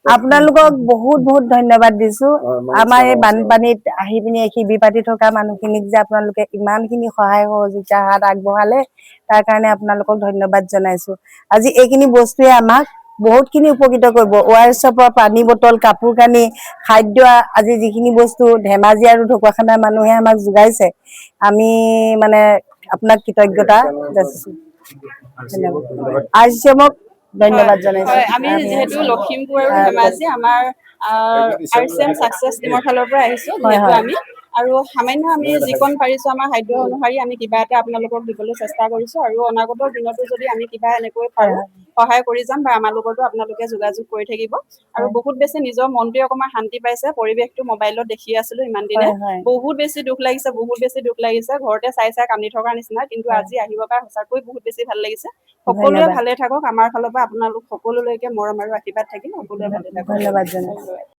আপোনালোকক বহুত বহুত ধন্যবাদ দিছো আমাৰ এই বানপানীত আহি পিনি শিবিৰ পাতি থকা মানুহখিনিক যে আপোনালোকে ইমানখিনি সহায় সহযোগিতা হাত আগবঢ়ালে তাৰ কাৰণে আপোনালোকক ধন্যবাদ জনাইছো আজি এইখিনি বস্তুৱে আমাক বহুতখিনি উপকৃত কৰিব ORSৰ পৰা পানী বটল কাপোৰ কানি খাদ্য আজি যিখিনি বস্তু ধেমাজি আৰু ঢকুৱাখানাৰ মানুহে আমাক যোগাইছে আমি মানে আপোনাক কৃতজ্ঞতা যাচিছো আৰচিএমক ধন্যবাদ জনাইছো আমি যেহেতু লখিমপুৰ আৰু ধেমাজি আমাৰ আৰচিএম সাকসেস টিমৰ ফালৰ পৰা আহিছো যেহেতু আমি আৰু সামান্য আমি যিকণ পাৰিছো আমাৰ সাধ্য অনুসৰি আমি কিবা এটা আপোনালোকক দিবলৈ চেষ্টা কৰিছো আৰু অনাগত দিনতো যদি আমি কিবা এনেকৈ পাৰো সহায় কৰি যাম বা আমাৰ লগতো আপোনালোকে যোগাযোগ কৰি থাকিব আৰু বহুত বেছি নিজৰ মনটোৱে অকমান শান্তি পাইছে পৰিৱেশটো মোবাইলত দেখি আছিলো ইমান দিনে বহুত বেছি দুখ লাগিছে ঘৰতে চাই কান্দি থকাৰ নিচিনা কিন্তু আজি আহিব পাই সঁচাকৈ বহুত বেছি ভাল লাগিছে সকলোৱে ভালে থাকক আমাৰ ফালৰ পৰা আপোনালোক সকলোলৈকে মৰম আৰু আশীৰ্বাদ থাকিল সকলোৱে ভালে থাকক ধন্যবাদ জনাইছো